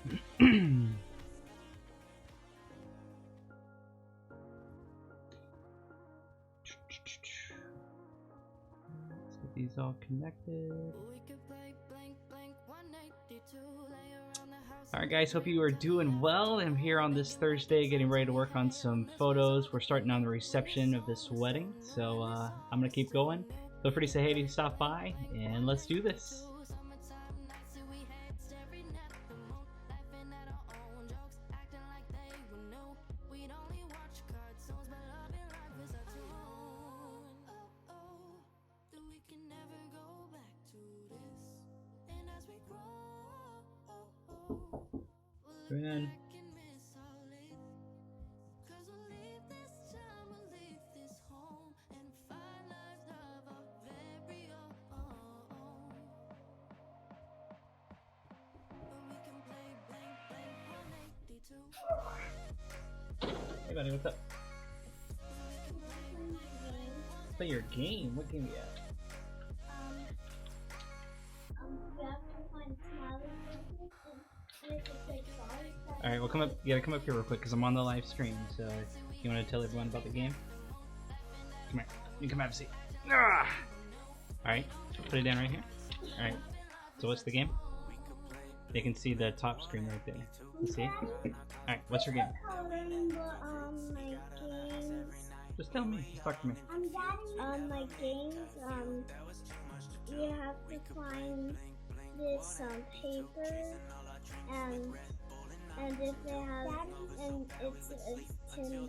get these all connected. Alright guys, hope you are doing well. I'm here on this Thursday getting ready to work on some photos. We're starting on the reception of this wedding, so I'm going to keep going. Feel free to say hey to stop by, and let's do this. Come in. Hey buddy, what's up? Play your game? What game you at? You have to find Marley and Alright, well come up, you gotta come up here real quick because I'm on the live stream, so you want to tell everyone about the game? Come here, you can come have a seat. Alright, put it down right here. Alright, so what's the game? They can see the top screen right there. You see? Alright, what's your game? Just tell me, just talk to me. My games, you have to find this paper, and if they have, and it's $10.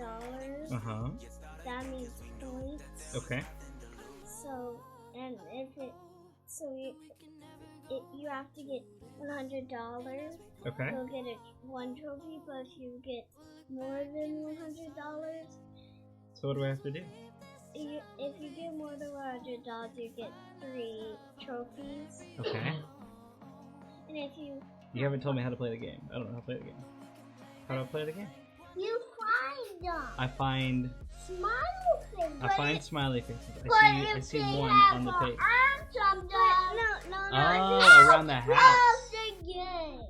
That means points. Okay. So, and if it, so you have to get $100. Okay. You'll get one trophy, but if you get more than $100. So what do I have to do? If you get more than $100, you get 3 trophies. Okay. And if you... You haven't told me how to play the game. I don't know how to play the game. How do I play the game? You find them. I find... Smiley faces. I find smiley faces. I see one on the page. No. Oh, around the house. The game.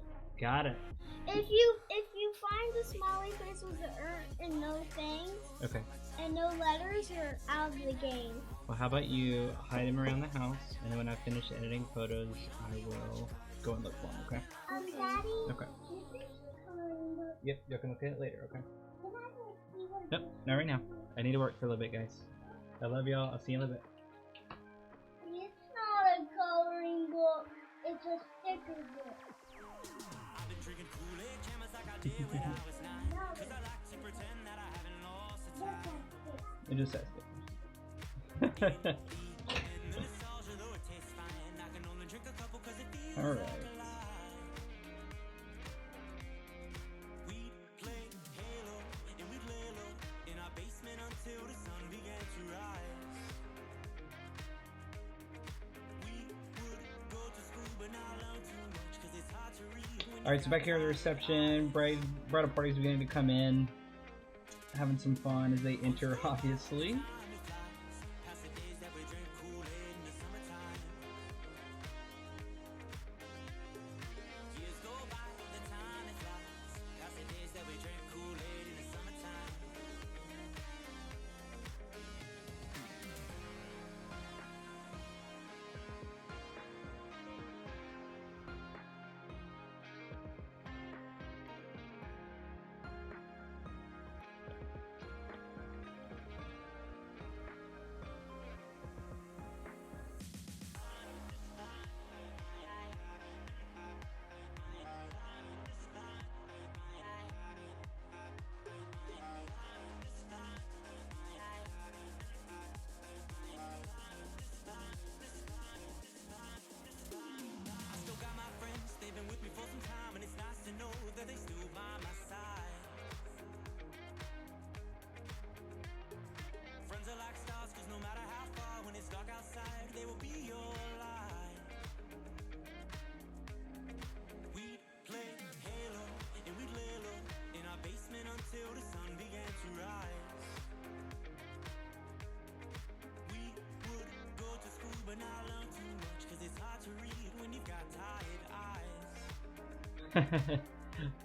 Got it. If you find the smiley face with the and no things, okay, and no letters, you're out of the game. Well, how about you hide him around the house, and then when I finish editing photos, I will go and look for him. Okay. Daddy. Okay. Yep, you can look at it later. Okay. Can I see what? Nope, not right now. I need to work for a little bit, guys. I love y'all. I'll see you in a little bit. It's not a coloring book. It's a sticker book. It just says it. Alright. Alright, so back here at the reception, bridal party's beginning to come in, having some fun as they enter, obviously.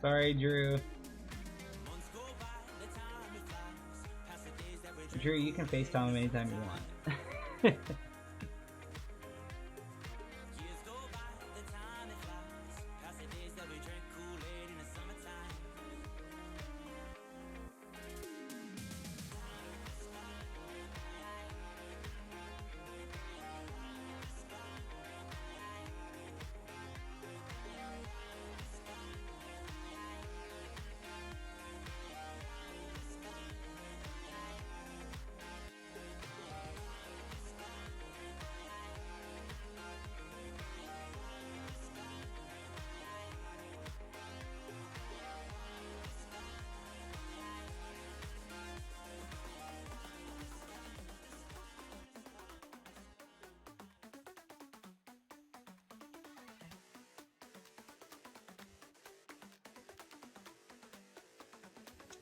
Sorry, Drew. Drew, you can FaceTime him anytime you want.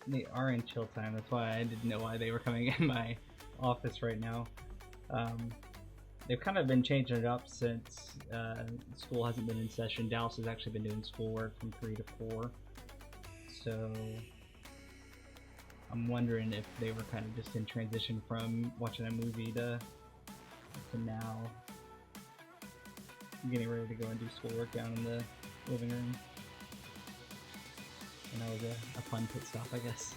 They are in chill time, that's why I didn't know why they were coming in my office right now. They've kind of been changing it up since school hasn't been in session. Dallas has actually been doing schoolwork from 3 to 4. So I'm wondering if they were kind of just in transition from watching a movie to now getting ready to go and do schoolwork down in the living room. And that was a fun pit stop, I guess.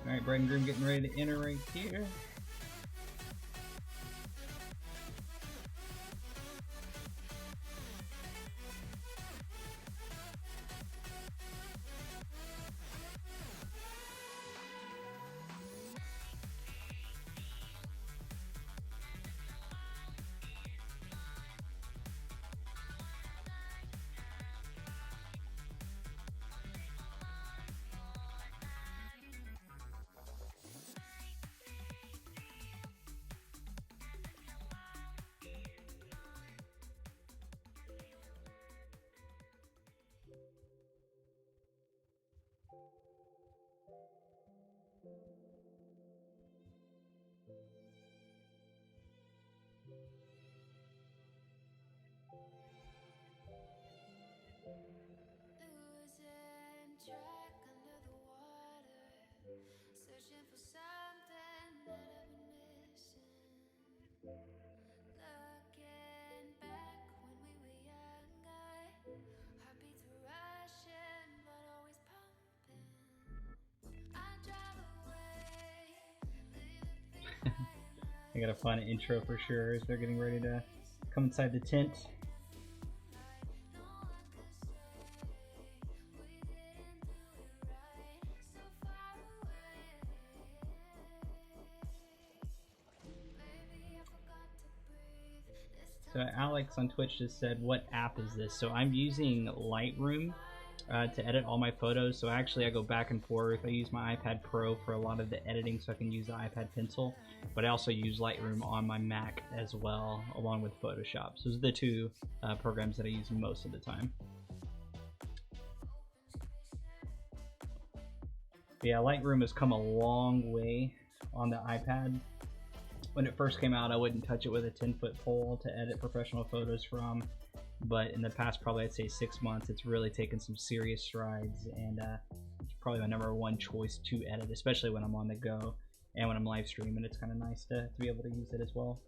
Alright, bride and groom getting ready to enter right here. Losing track under the water, searching for something that I've been missing. Looking back when we were younger, heartbeats were rushing I got a fun intro for sure as they're getting ready to come inside the tent. So Alex on Twitch just said, what app is this? So I'm using Lightroom to edit all my photos. So actually I go back and forth. I use my iPad Pro for a lot of the editing so I can use the iPad Pencil, but I also use Lightroom on my Mac as well, along with Photoshop. So those are the two programs that I use most of the time. But yeah, Lightroom has come a long way on the iPad. When it first came out, I wouldn't touch it with a 10-foot pole to edit professional photos from, but in the past, probably I'd say 6 months, it's really taken some serious strides, and it's probably my #1 choice to edit, especially when I'm on the go and when I'm live streaming. It's kind of nice to be able to use it as well.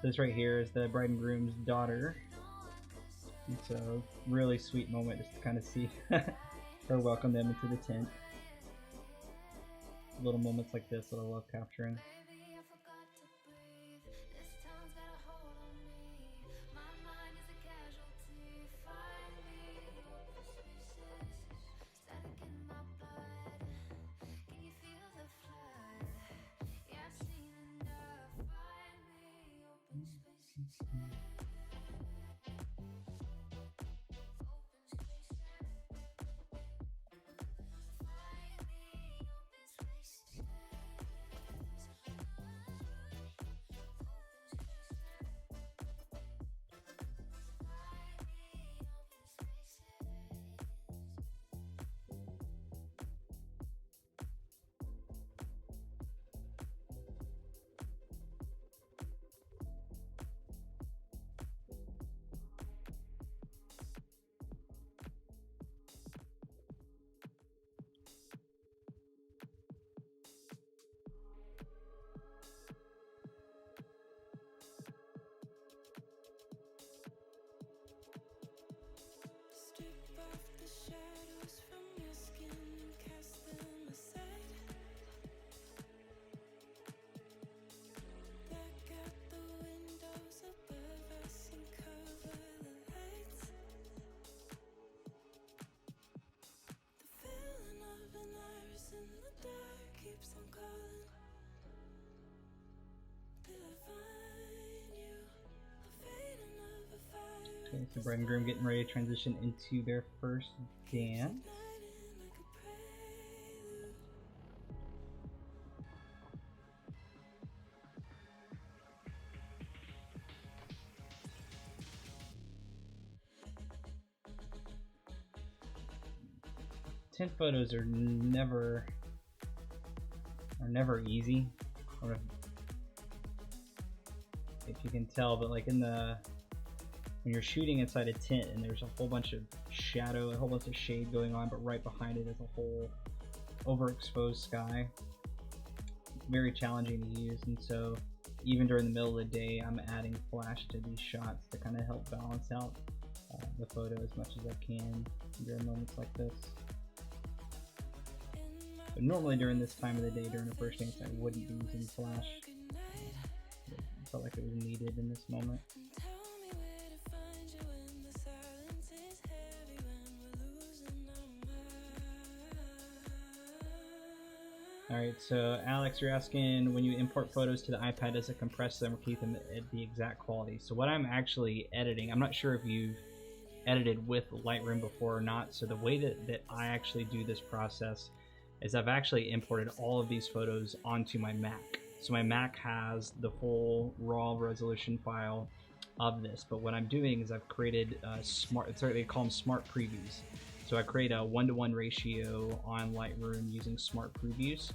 This right here is the bride and groom's daughter. It's a really sweet moment just to kind of see her welcome them into the tent. Little moments like this that I love capturing. Okay, so bride and groom getting ready to transition into their first dance. Tent photos are never easy. I don't know if you can tell, but like when you're shooting inside a tent and there's a whole bunch of shadow, a whole bunch of shade going on, but right behind it is a whole overexposed sky. Very challenging to use, and so even during the middle of the day, I'm adding flash to these shots to kind of help balance out the photo as much as I can during moments like this. But normally during this time of the day, during the first dance, I wouldn't be using flash. I felt like it was needed in this moment. Alright, so Alex, you're asking, when you import photos to the iPad, does it compress them or keep them at the exact quality? So what I'm actually editing, I'm not sure if you've edited with Lightroom before or not, so the way that I actually do this process is I've actually imported all of these photos onto my Mac. So my Mac has the full raw resolution file of this, but what I'm doing is I've created they call them smart previews. So I create a 1-to-1 ratio on Lightroom using smart previews,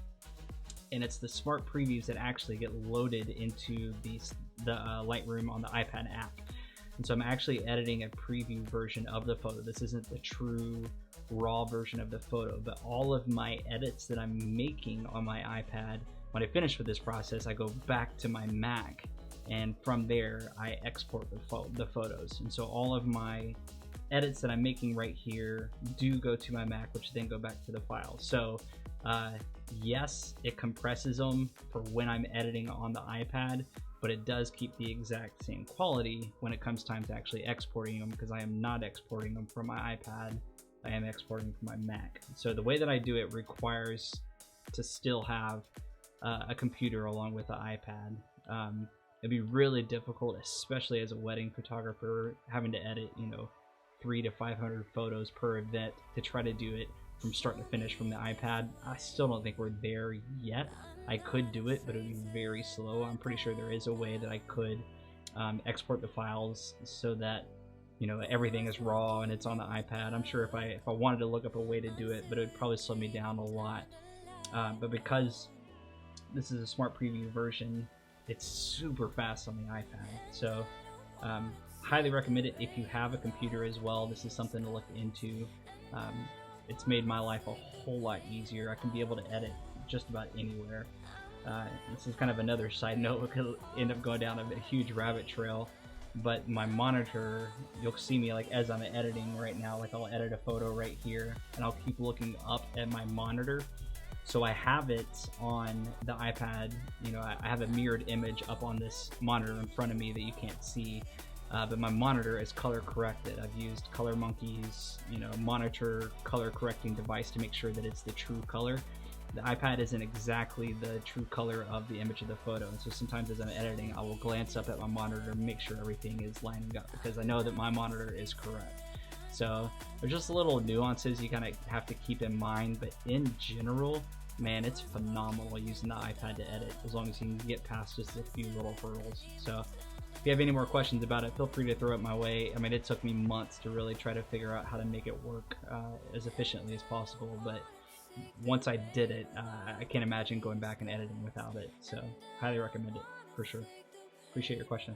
and it's the smart previews that actually get loaded into the Lightroom on the iPad app. And so I'm actually editing a preview version of the photo. This isn't the true raw version of the photo, but all of my edits that I'm making on my iPad, when I finish with this process, I go back to my Mac, and from there I export the photos. And so all of my edits that I'm making right here do go to my Mac, which then go back to the file. So yes, it compresses them for when I'm editing on the iPad, but it does keep the exact same quality when it comes time to actually exporting them, because I am not exporting them from my iPad, I am exporting from my Mac. So the way that I do it requires to still have a computer along with the iPad. It'd be really difficult, especially as a wedding photographer, having to edit, 300 to 500 photos per event to try to do it from start to finish from the iPad. I still don't think we're there yet. I could do it, but it would be very slow. I'm pretty sure there is a way that I could export the files so that everything is raw and it's on the iPad. I'm sure if I wanted to look up a way to do it, but it would probably slow me down a lot. But because this is a smart preview version, it's super fast on the iPad. So highly recommend it if you have a computer as well. This is something to look into. It's made my life a whole lot easier. I can be able to edit just about anywhere. This is kind of another side note. We could end up going down a huge rabbit trail, but my monitor, you'll see me like as I'm editing right now, like I'll edit a photo right here and I'll keep looking up at my monitor. So I have it on the iPad, I have a mirrored image up on this monitor in front of me that you can't see, but my monitor is color corrected. I've used Color Monkey's, monitor color correcting device to make sure that it's the true color. The iPad isn't exactly the true color of the image of the photo, and so sometimes as I'm editing, I will glance up at my monitor and make sure everything is lining up, because I know that my monitor is correct. So there's just little nuances you kind of have to keep in mind, but in general, man, it's phenomenal using the iPad to edit, as long as you can get past just a few little hurdles. So if you have any more questions about it, feel free to throw it my way. I mean, it took me months to really try to figure out how to make it work as efficiently as possible, but once I did it, I can't imagine going back and editing without it. So highly recommend it for sure. Appreciate your question.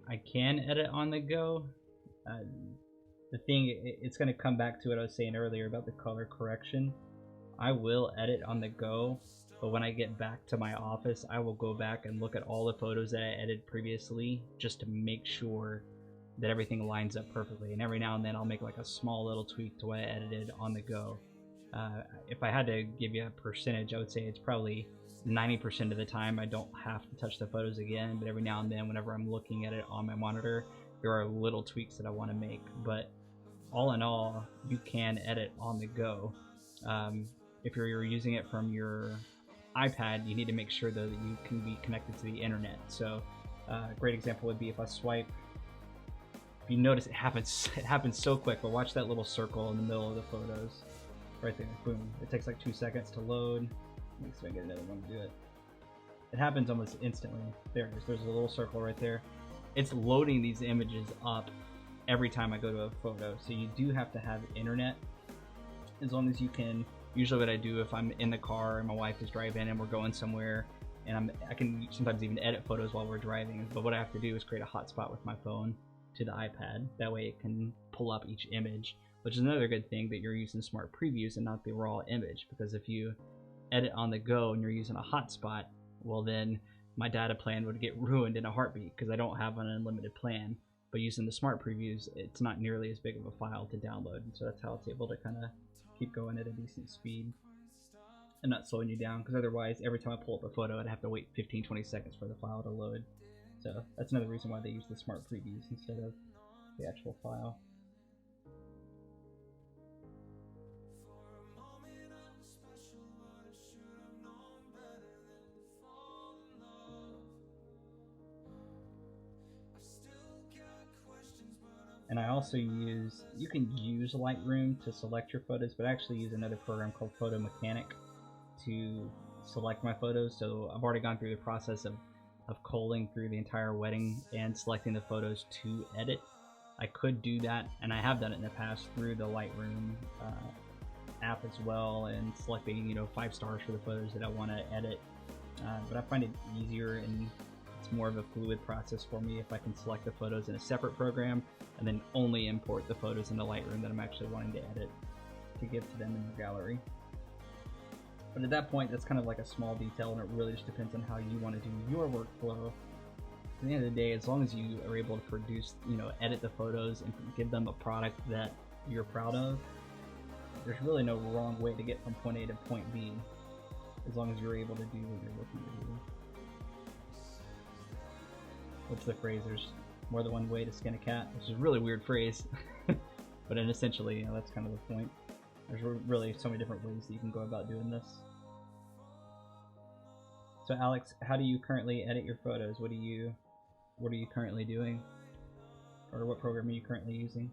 I can edit on the go. The thing, it's going to come back to what I was saying earlier about the color correction. I will edit on the go, but when I get back to my office, I will go back and look at all the photos that I edited previously just to make sure that everything lines up perfectly. And every now and then I'll make like a small little tweak to what I edited on the go. If I had to give you a percentage, I would say it's probably 90% of the time I don't have to touch the photos again, but every now and then whenever I'm looking at it on my monitor, there are little tweaks that I want to make. But all in all, you can edit on the go. If you're using it from your iPad, you need to make sure though that you can be connected to the internet. So a great example would be if I swipe, if you notice it happens so quick, but watch that little circle in the middle of the photos right there. Boom, it takes like 2 seconds to load. Let me see if I get another one to do it. It happens almost instantly. There it is. There's a little circle right there. It's loading these images up every time I go to a photo. So you do have to have internet. As long as you can, usually what I do if I'm in the car and my wife is driving and we're going somewhere and I can sometimes even edit photos while we're driving. But what I have to do is create a hotspot with my phone to the iPad. That way it can pull up each image, which is another good thing that you're using smart previews and not the raw image. Because if you edit on the go and you're using a hotspot, well then my data plan would get ruined in a heartbeat because I don't have an unlimited plan. But using the smart previews, it's not nearly as big of a file to download, and so that's how it's able to kind of keep going at a decent speed and not slowing you down, because otherwise every time I pull up a photo I'd have to wait 15-20 seconds for the file to load. So that's another reason why they use the smart previews instead of the actual file. And I also use, you can use Lightroom to select your photos, but I actually use another program called Photo Mechanic to select my photos. So I've already gone through the process of culling through the entire wedding and selecting the photos to edit. I could do that, and I have done it in the past through the Lightroom app as well, and selecting 5 stars for the photos that I want to edit. But I find it easier, and it's more of a fluid process for me if I can select the photos in a separate program and then only import the photos into Lightroom that I'm actually wanting to edit to give to them in your gallery. But at that point, that's kind of like a small detail, and it really just depends on how you want to do your workflow. At the end of the day, as long as you are able to produce, edit the photos and give them a product that you're proud of, there's really no wrong way to get from point A to point B, as long as you're able to do what you're looking to do. What's the phrase? There's more than one way to skin a cat, which is a really weird phrase, but essentially, that's kind of the point. There's really so many different ways that you can go about doing this. So Alex, how do you currently edit your photos? What are you currently doing? Or what program are you currently using?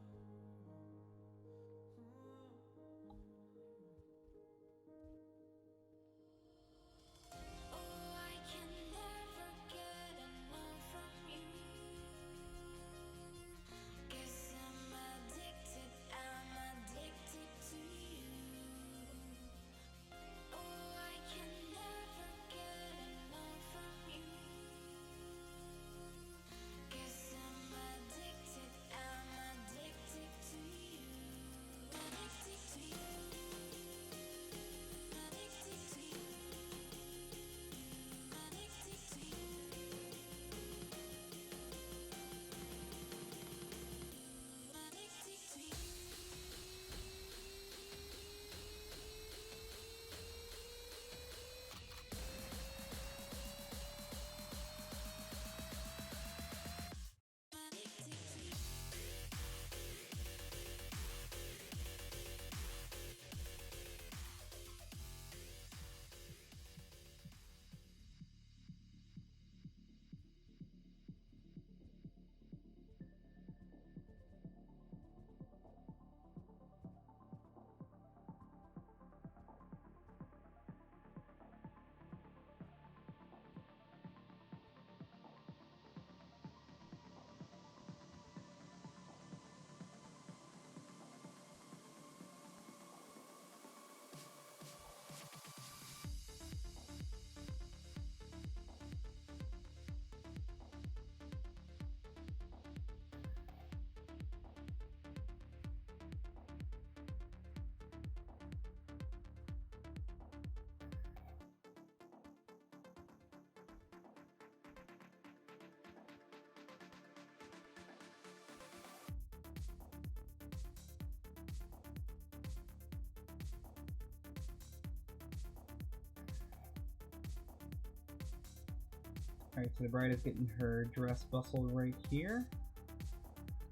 Alright, so the bride is getting her dress bustled right here.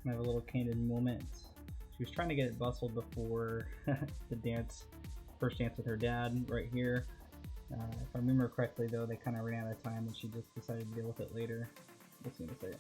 I have a little candid moment. She was trying to get it bustled before the first dance with her dad right here. If I remember correctly though, they kind of ran out of time and she just decided to deal with it later. We'll see in a second.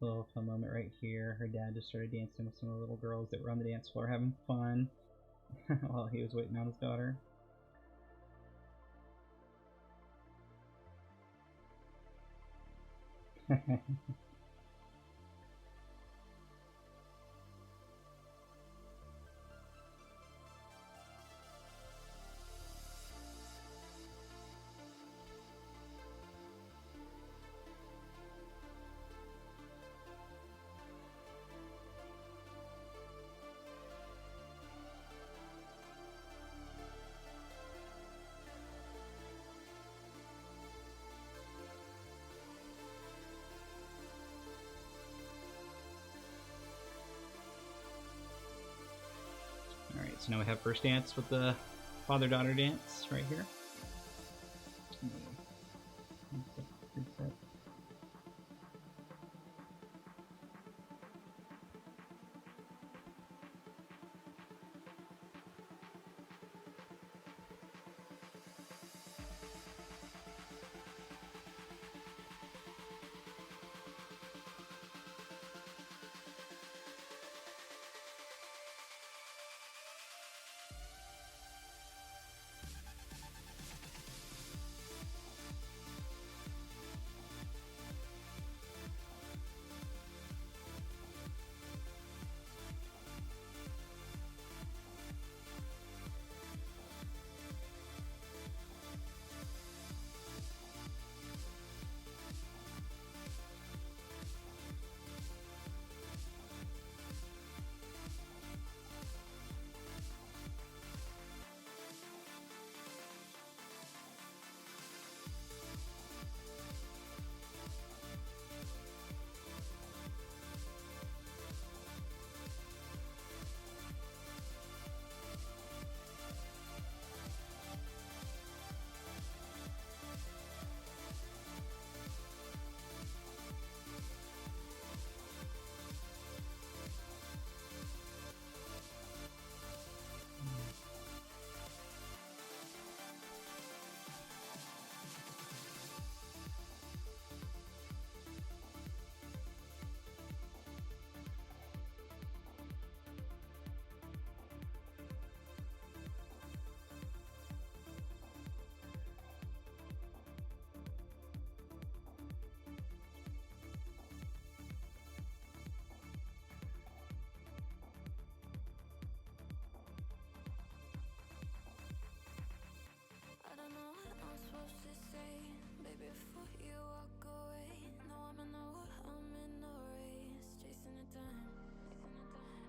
Little fun moment right here. Her dad just started dancing with some of the little girls that were on the dance floor having fun while he was waiting on his daughter. Alright, so now we have first dance with the father-daughter dance right here. Reset. I don't know what I'm supposed to say, baby, before you walk away. No, I'm in the war, I'm in no race, chasing the time.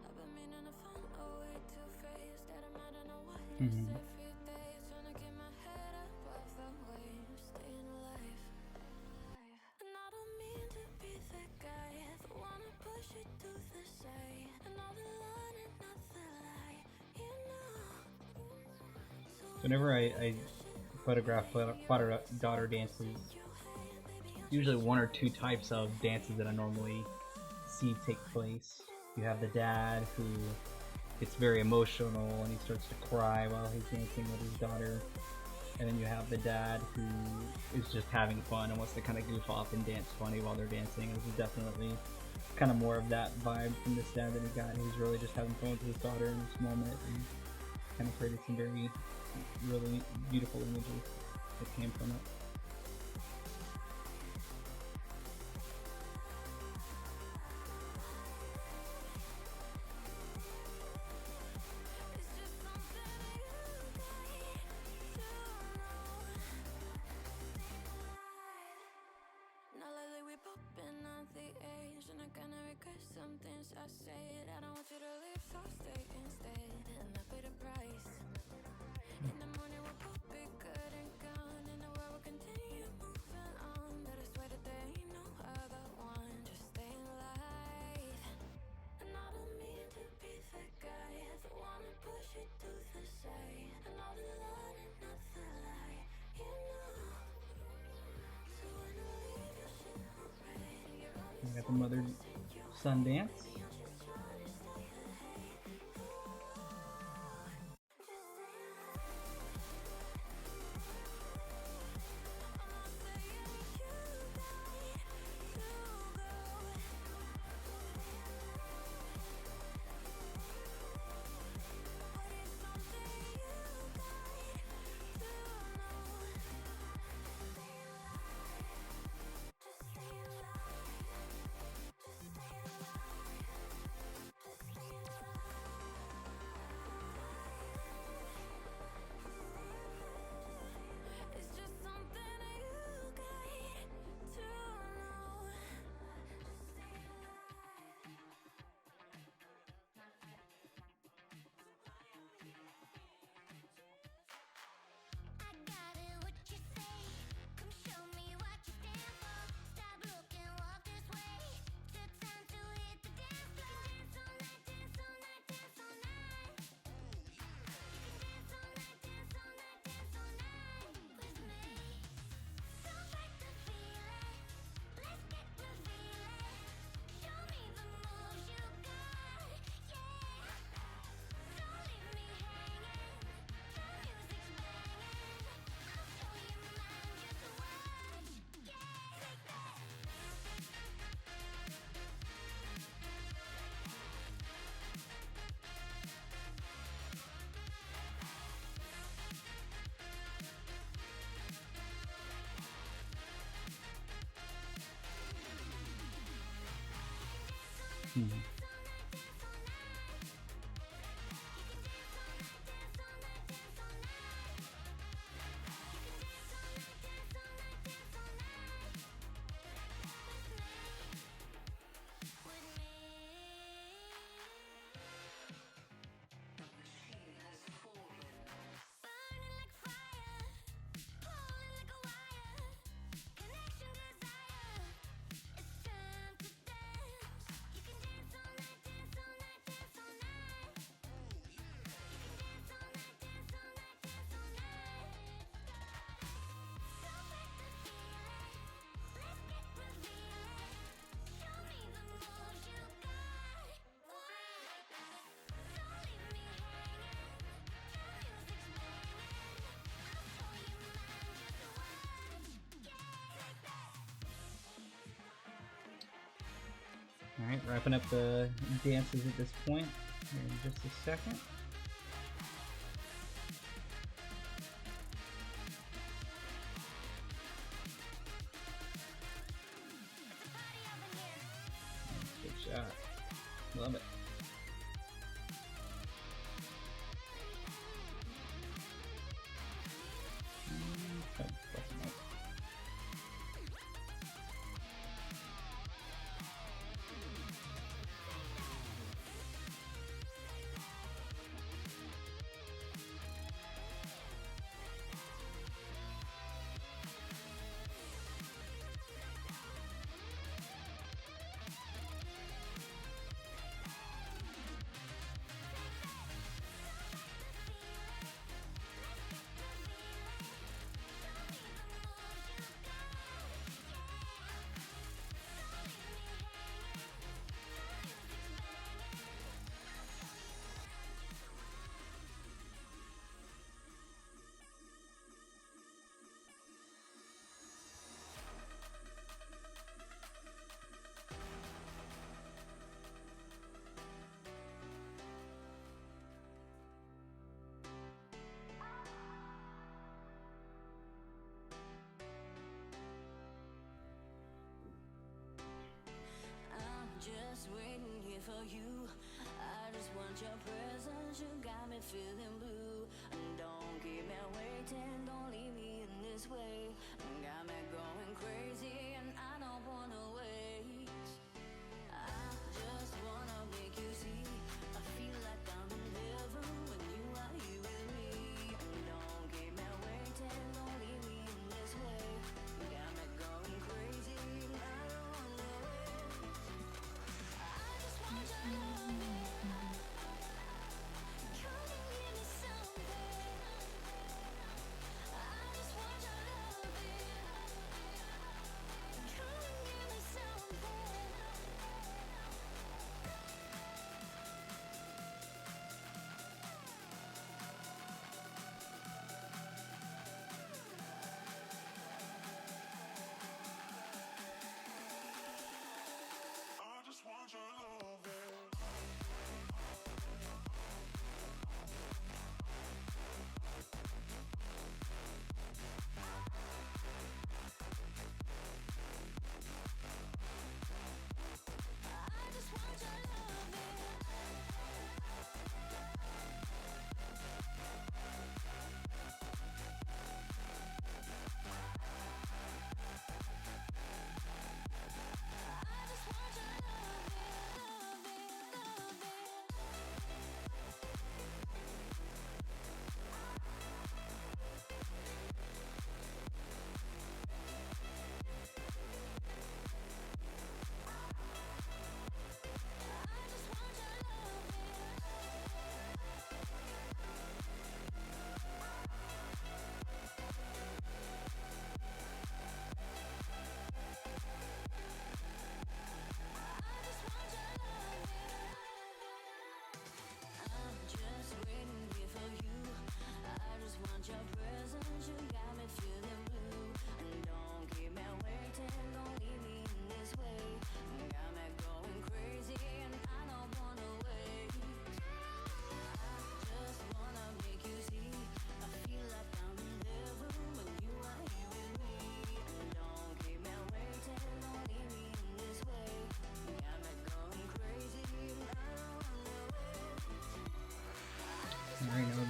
I've been meaning to find a way to face that I'm not in a white every day, trying to get my head up off the waves, staying alive. And I don't mean to be the guy that wanna push it to the side, and all the line and not the lie, you know. Whenever I photograph father-daughter dances, usually one or two types of dances that I normally see take place. You have the dad who gets very emotional and he starts to cry while he's dancing with his daughter. And then you have the dad who is just having fun and wants to kind of goof off and dance funny while they're dancing. This is definitely kind of more of that vibe from this dad that he got. He's really just having fun with his daughter in this moment and kind of created some very really beautiful images that came from it. Now lately we popping on the edge, and I kinda regret some things I said. I don't want you to leave, so stay instead, and I pay the price. In the morning we'll both be good and gone, and the world will continue moving on. But I swear that there ain't no other one, just staying alive. And I don't mean to be the guy that wanna push it to the side, and all the line and not the lie, you know. So when I leave you shit already, you're on We got the mother-son dance. Mhm. Alright, wrapping up the dances at this point here in just a second. Good shot. Love it. Okay, that's enough. Just waiting here for you. I just want your presence. You got me feeling blue. And don't keep me waiting. Don't leave me in this way. Got me going crazy, and I don't wanna wait. I just wanna make you see. I feel like I'm in heaven when you are here with me. And don't keep me waiting. Don't leave me in this way. Got me going crazy, and I don't wanna wait. I just want your loving. Come and give me something. I just want your loving.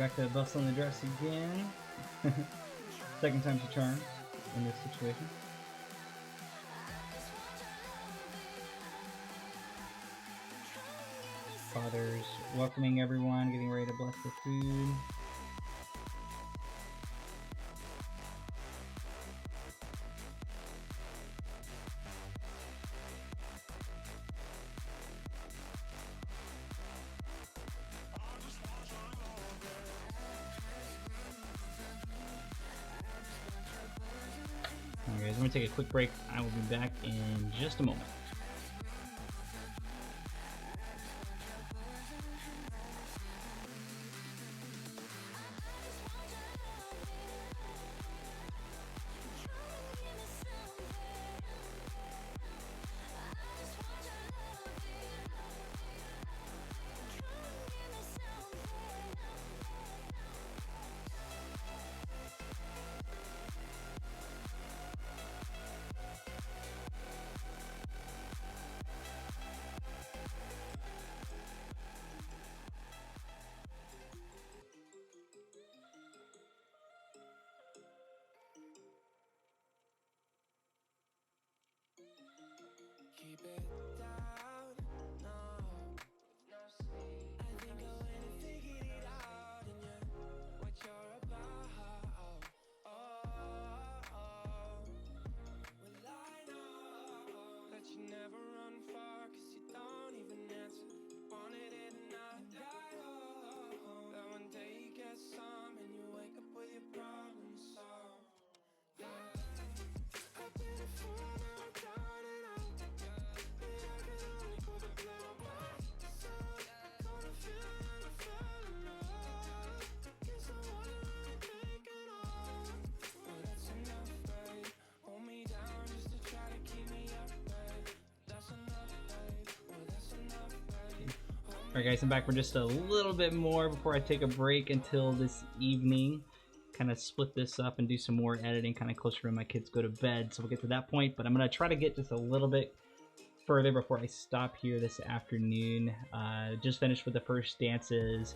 back to bustling the dress again. Second time's a charm in this situation. Father's welcoming everyone, getting ready to bless the food. Alright guys, I'm going to take a quick break. I will be back in just a moment. Keep it down, no sleep. I think I went and figured it out, and you're what you're about. Well, I know that you never run far, 'cause you don't even answer. Wanted it and not die home. That one day you get some and you wake up with your problems solved. I've been a fool, now I'm down and out. Alright guys, I'm back for just a little bit more before I take a break until this evening. Kind of split this up and do some more editing kind of closer to when my kids go to bed, so we'll get to that point. But I'm going to try to get just a little bit further before I stop here this afternoon. Just finished with the first dances.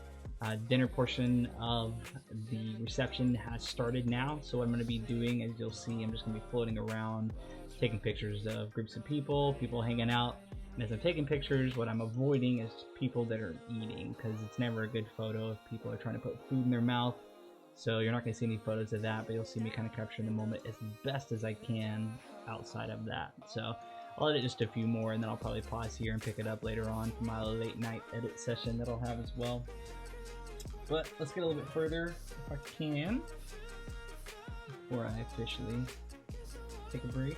Dinner portion of the reception has started now, so what I'm going to be doing, as you'll see, I'm just going to be floating around, taking pictures of groups of people hanging out. And as I'm taking pictures, what I'm avoiding is people that are eating, because it's never a good photo if people are trying to put food in their mouth. So you're not going to see any photos of that, but you'll see me kind of capturing the moment as best as I can outside of that. So I'll edit just a few more, and then I'll probably pause here and pick it up later on for my late night edit session that I'll have as well. But let's get a little bit further, if I can, before I officially take a break.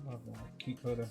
Love that. Cute photo.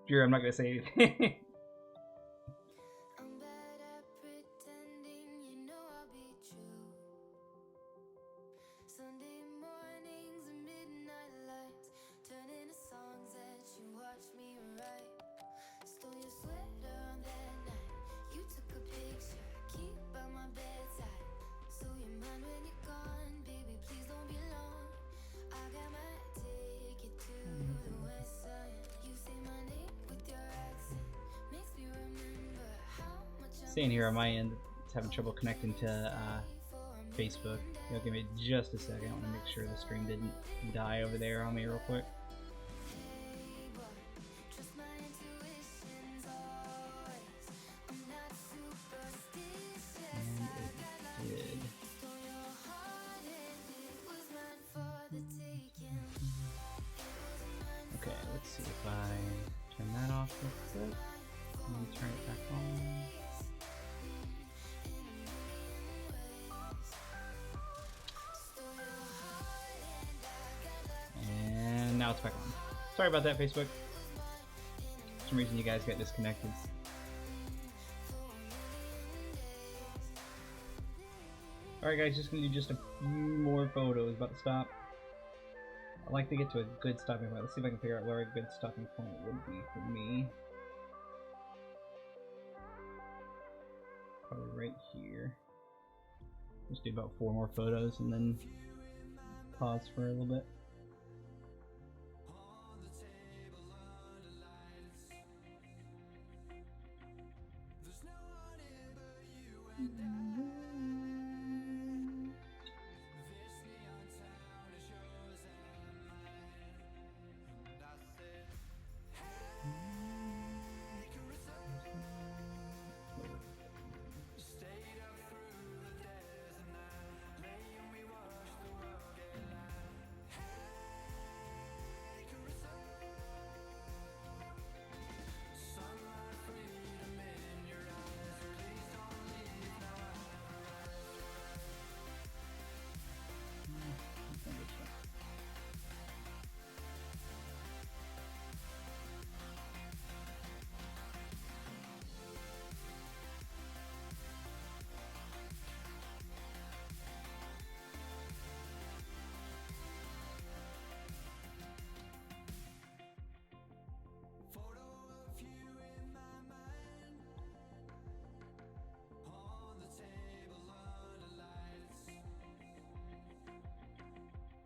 Drew, I'm not gonna say anything. I'm bad at pretending, you know I'll be true. Sunday mornings and midnight lights turn into songs that you watch me write. Stole your sweater on that night. You took a picture, keep by my bedside. So you're mine when you're gone, baby, please don't be long. I got my ticket to the west side. You say my name with your accent, makes me remember how much I Staying here on my end, it's having trouble connecting to Facebook. You'll give me just a second. I want to make sure the stream didn't die over there on me real quick. trust my intuitions always. I'm not superstitious. And it did. Stole your heart and it was mine for the taking. Okay, let's see if I turn that off real quick. And then turn it back on. And now it's back on. Sorry about that, Facebook. For some reason you guys got disconnected. Alright guys, just gonna do just a few more photos. About to stop. I'd like to get to a good stopping point. Let's see if I can figure out where a good stopping point would be for me. Probably right here. Just do about 4 more photos and then pause for a little bit.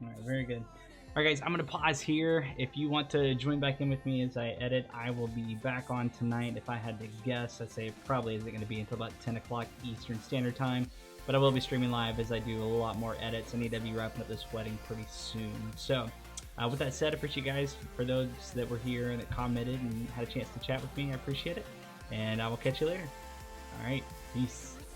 Alright, very good. Alright guys, I'm going to pause here. If you want to join back in with me as I edit, I will be back on tonight. If I had to guess, I'd say it probably isn't going to be until about 10 o'clock Eastern Standard Time. But I will be streaming live as I do a lot more edits. I need to be wrapping up this wedding pretty soon. So, with that said, I appreciate you guys. For those that were here and that commented and had a chance to chat with me, I appreciate it. And I will catch you later. Alright, peace.